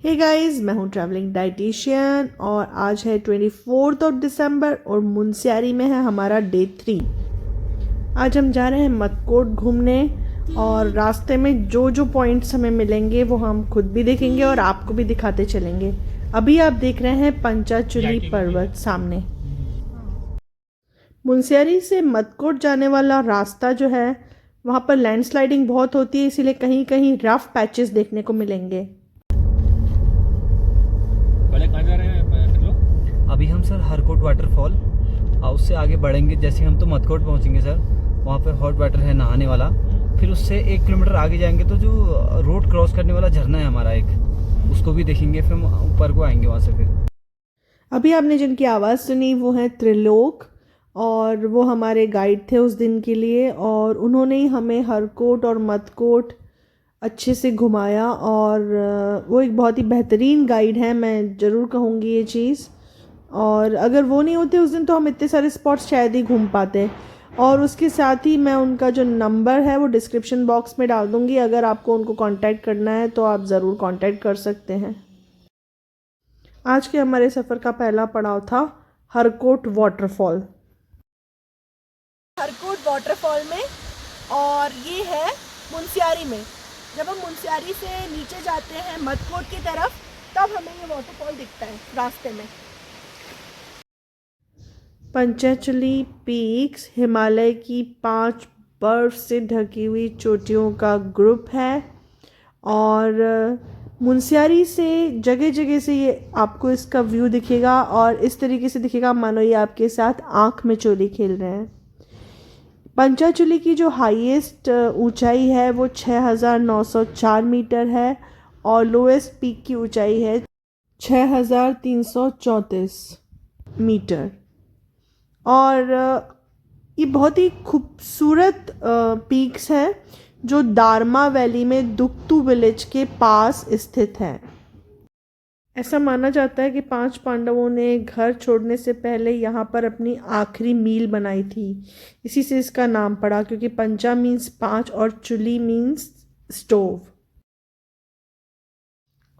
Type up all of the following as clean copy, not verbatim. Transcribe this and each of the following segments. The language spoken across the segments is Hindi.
हे गाइस, मैं हूँ ट्रैवलिंग डाइटिशियन और आज है 24 दिसंबर और मुनस्यारी में है हमारा डे 3। आज हम जा रहे हैं मटकोट घूमने और रास्ते में जो जो पॉइंट्स हमें मिलेंगे वो हम खुद भी देखेंगे और आपको भी दिखाते चलेंगे। अभी आप देख रहे हैं पंचाचुली पर्वत सामने। मुनस्यारी से मटकोट जाने वाला रास्ता जो है वहाँ पर लैंडस्लाइडिंग बहुत होती है, इसीलिए कहीं कहीं रफ पैचेस देखने को मिलेंगे। कहाँ जा रहे हैं अभी हम सर हरकोट वाटरफॉल और उससे आगे बढ़ेंगे। जैसे हम तो मटकोट पहुंचेंगे सर, वहाँ पे हॉट वाटर है नहाने वाला। फिर उससे 1 किलोमीटर आगे जाएंगे तो जो रोड क्रॉस करने वाला झरना है हमारा एक, उसको भी देखेंगे। फिर हम ऊपर को आएंगे वहाँ से। फिर अभी आपने जिनकी आवाज़ सुनी वो है त्रिलोक और वो हमारे गाइड थे उस दिन के लिए, और उन्होंने ही हमें हरकोट और मटकोट अच्छे से घुमाया और वो एक बहुत ही बेहतरीन गाइड है, मैं ज़रूर कहूँगी ये चीज़। और अगर वो नहीं होते उस दिन तो हम इतने सारे स्पॉट्स शायद ही घूम पाते। और उसके साथ ही मैं उनका जो नंबर है वो डिस्क्रिप्शन बॉक्स में डाल दूँगी, अगर आपको उनको कांटेक्ट करना है तो आप ज़रूर कांटेक्ट कर सकते हैं। आज के हमारे सफ़र का पहला पड़ाव था हरकोट वाटरफॉल। हरकोट वाटरफॉल में, और ये है मुनस्यारी में। जब हम मुनस्यारी से नीचे जाते हैं मटकोट की तरफ तब हमें ये वाटरफॉल दिखता है रास्ते में। पंचाचली पीक्स हिमालय की 5 बर्फ से ढकी हुई चोटियों का ग्रुप है और मुनस्यारी से जगह जगह से ये आपको इसका व्यू दिखेगा और इस तरीके से दिखेगा मानो ये आपके साथ आँख में चोरी खेल रहे हैं। पंचाचली की जो हाईएस्ट ऊंचाई है वो 6,904 मीटर है और लोएस्ट पीक की ऊंचाई है 6,334 मीटर। और ये बहुत ही खूबसूरत पीक्स हैं जो दारमा वैली में दुक्तू विलेज के पास स्थित हैं। ऐसा माना जाता है कि 5 पांडवों ने घर छोड़ने से पहले यहाँ पर अपनी आखिरी मील बनाई थी, इसी से इसका नाम पड़ा, क्योंकि पंचा मीन्स 5 और चुली मीन्स स्टोव।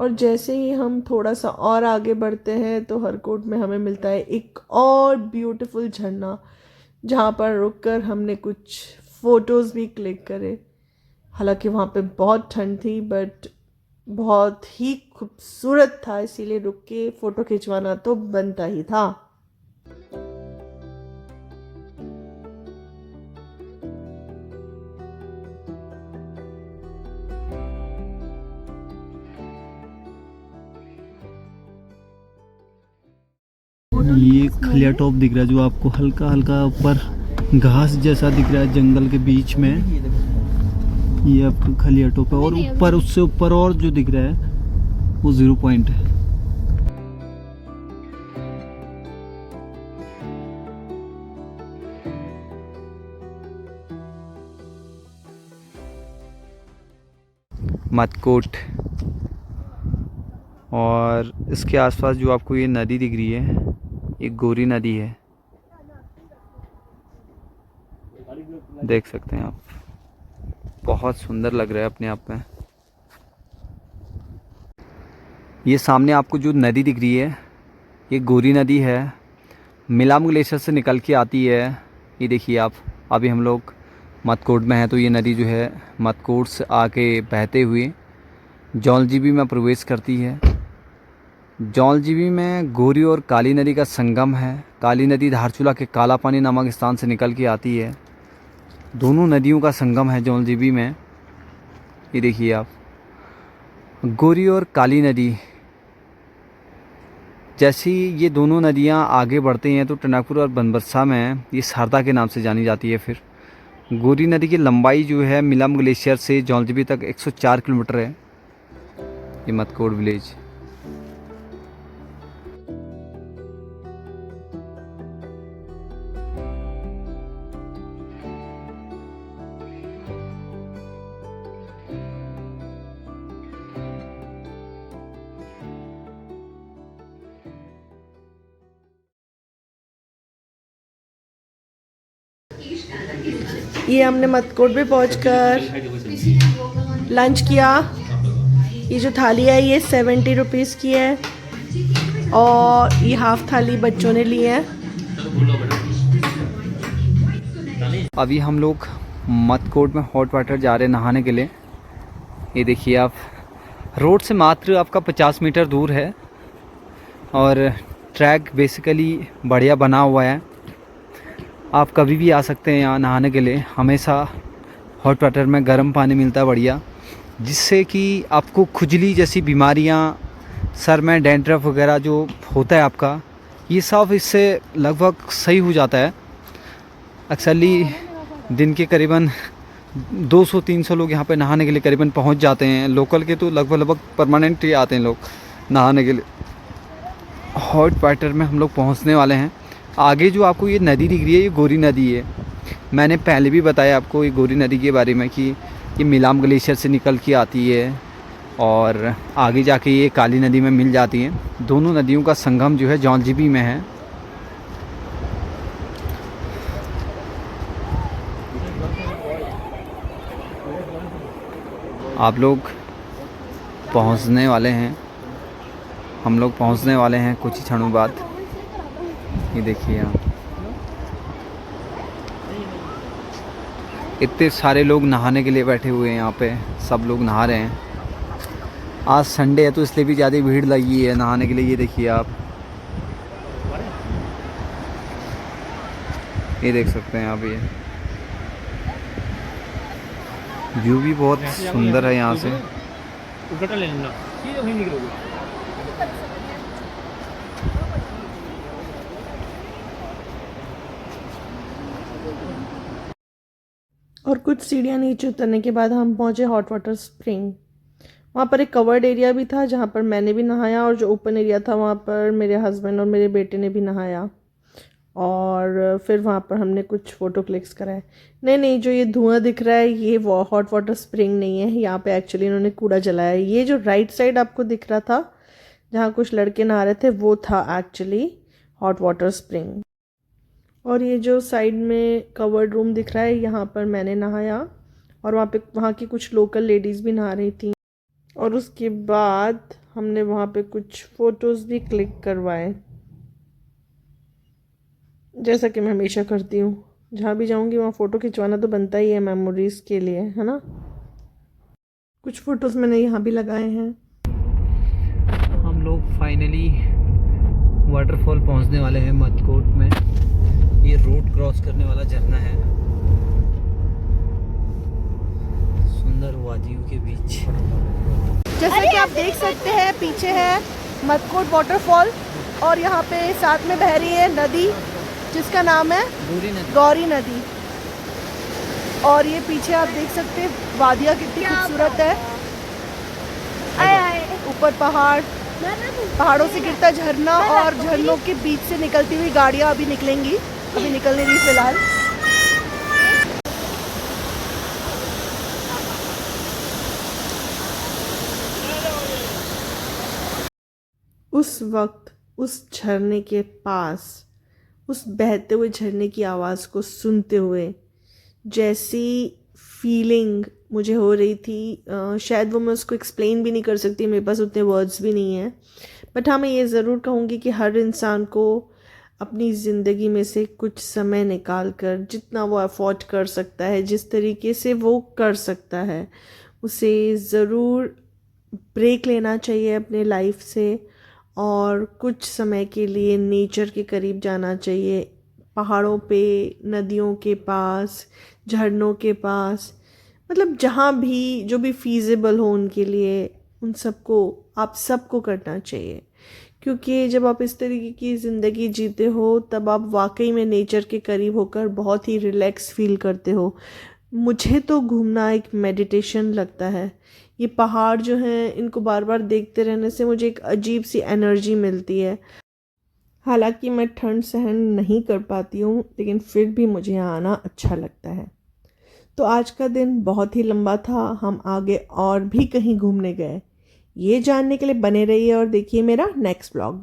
और जैसे ही हम थोड़ा सा और आगे बढ़ते हैं तो हरकोट में हमें मिलता है एक और ब्यूटीफुल झरना, जहाँ पर रुककर हमने कुछ फ़ोटोज़ भी क्लिक करे। हालांकि वहाँ पे बहुत ठंड थी बट बहुत ही खूबसूरत था, इसीलिए रुक के फ़ोटो खिंचवाना तो बनता ही था। ये खलिया टॉप दिख रहा है जो आपको हल्का हल्का ऊपर घास जैसा दिख रहा है जंगल के बीच में। ये आपका खलिया टॉप है और ऊपर उससे ऊपर और जो दिख रहा है वो 0 पॉइंट है। मटकोट और इसके आसपास जो आपको ये नदी दिख रही है, ये गोरी नदी है, देख सकते हैं आप। बहुत सुंदर लग रहा है अपने आप में। ये सामने आपको जो नदी दिख रही है ये गोरी नदी है, मिलाम ग्लेशियर से निकल के आती है। ये देखिए आप, अभी हम लोग मटकोट में हैं तो ये नदी जो है मटकोट से आके बहते हुए जौलजीबी में प्रवेश करती है। जौलजीबी में गोरी और काली नदी का संगम है। काली नदी धारचूला के काला पानी नामक स्थान से निकल के आती है। दोनों नदियों का संगम है जौलजीबी में। ये देखिए आप, गोरी और काली नदी। जैसी ये दोनों नदियां आगे बढ़ती हैं तो टनकपुर और बनबसा में ये शारदा के नाम से जानी जाती है। फिर गोरी नदी की लंबाई जो है मिलम ग्लेशियर से जौलजीबी तक 104 किलोमीटर है। ये मटकोट विलेज। ये हमने मटकोट में पहुंचकर लंच किया ये जो थाली है ये 70 रुपीज़ की है और ये हाफ थाली बच्चों ने ली है। अभी हम लोग मत कोट में हॉट वाटर जा रहे हैं नहाने के लिए। ये देखिए आप, रोड से मात्र आपका 50 मीटर दूर है और ट्रैक बेसिकली बढ़िया बना हुआ है। आप कभी भी आ सकते हैं यहाँ नहाने के लिए। हमेशा हॉट वाटर में गर्म पानी मिलता है बढ़िया, जिससे कि आपको खुजली जैसी बीमारियाँ, सर में डैंड्रफ वगैरह जो होता है आपका, ये सब इससे लगभग सही हो जाता है। अक्सरली दिन के करीबन 200-300 लोग यहाँ पे नहाने के लिए करीबन पहुँच जाते हैं। लोकल के तो लगभग परमानेंट ही आते हैं लोग नहाने के लिए। हॉट वाटर में हम लोग पहुँचने वाले हैं। आगे जो आपको ये नदी दिख रही है ये गोरी नदी है। मैंने पहले भी बताया आपको ये गोरी नदी के बारे में कि ये मिलाम ग्लेशियर से निकल के आती है और आगे जाके ये काली नदी में मिल जाती है। दोनों नदियों का संगम जो है जौलजीबी में है। आप लोग पहुंचने वाले हैं, हम लोग पहुंचने वाले हैं कुछ ही क्षणों बाद। ये देखिए आप, इतने सारे लोग नहाने के लिए बैठे हुए हैं यहाँ पे, सब लोग नहा रहे हैं। आज संडे है तो इसलिए भी ज़्यादा भीड़ लगी है नहाने के लिए। ये देखिए आप, ये देख सकते हैं आप, ये व्यू भी बहुत सुंदर है यहाँ से। उल्टा ले लेना, सीधे वहीं निकलोगे। और कुछ सीढ़ियाँ नीचे उतरने के बाद हम पहुँचे हॉट वाटर स्प्रिंग। वहाँ पर एक कवर्ड एरिया भी था जहाँ पर मैंने भी नहाया, और जो ओपन एरिया था वहाँ पर मेरे हस्बैंड और मेरे बेटे ने भी नहाया। और फिर वहाँ पर हमने कुछ फ़ोटो क्लिक्स कराए। नहीं, जो ये धुआं दिख रहा है ये हॉट वाटर स्प्रिंग नहीं है, यहाँ पे एक्चुअली इन्होंने कूड़ा जलाया है। ये जो राइट साइड आपको दिख रहा था जहाँ कुछ लड़के नहा रहे थे वो था एक्चुअली हॉट वाटर स्प्रिंग। और ये जो साइड में कवर्ड रूम दिख रहा है यहाँ पर मैंने नहाया, और वहाँ की कुछ लोकल लेडीज़ भी नहा रही थी। और उसके बाद हमने वहाँ पे कुछ फ़ोटोज़ भी क्लिक करवाए, जैसा कि मैं हमेशा करती हूँ। जहाँ भी जाऊँगी वहाँ फ़ोटो खिंचवाना तो बनता ही है मेमोरीज़ के लिए, है ना। कुछ फ़ोटोज़ मैंने यहाँ भी लगाए हैं। हम लोग फाइनली वाटरफॉल पहुँचने वाले हैं मत कोट में। ये रोड क्रॉस करने वाला झरना है, सुंदर वादियों के बीच। जैसा कि आप देख सकते हैं पीछे है मत कोट वाटरफॉल, और यहाँ पे साथ में बह रही है नदी जिसका नाम है गौरी नदी। और ये पीछे आप देख सकते हैं वादियाँ कितनी खूबसूरत है। ऊपर पहाड़ों से गिरता झरना, और झरनों के बीच से निकलती हुई गाड़ियाँ अभी निकलेंगी, अभी निकल नहीं रही फिलहाल। उस वक्त उस झरने के पास, उस बहते हुए झरने की आवाज़ को सुनते हुए जैसी फीलिंग मुझे हो रही थी, शायद वो मैं उसको एक्सप्लेन भी नहीं कर सकती, मेरे पास उतने वर्ड्स भी नहीं हैं। बट हाँ, मैं ये ज़रूर कहूँगी कि हर इंसान को अपनी ज़िंदगी में से कुछ समय निकाल कर जितना वो अफोर्ड कर सकता है, जिस तरीके से वो कर सकता है, उसे ज़रूर ब्रेक लेना चाहिए अपने लाइफ से, और कुछ समय के लिए नेचर के करीब जाना चाहिए, पहाड़ों पे, नदियों के पास, झरनों के पास, मतलब जहाँ भी जो भी फीजिबल हो उनके लिए, उन सबको आप सबको करना चाहिए। क्योंकि जब आप इस तरीके की ज़िंदगी जीते हो तब आप वाकई में नेचर के करीब होकर बहुत ही रिलैक्स फील करते हो। मुझे तो घूमना एक मेडिटेशन लगता है। ये पहाड़ जो हैं इनको बार बार देखते रहने से मुझे एक अजीब सी एनर्जी मिलती है। हालांकि मैं ठंड सहन नहीं कर पाती हूँ, लेकिन फिर भी मुझे यहाँ आना अच्छा लगता है। तो आज का दिन बहुत ही लंबा था, हम आगे और भी कहीं घूमने गए। ये जानने के लिए बने रहिए और देखिए मेरा नेक्स्ट ब्लॉग।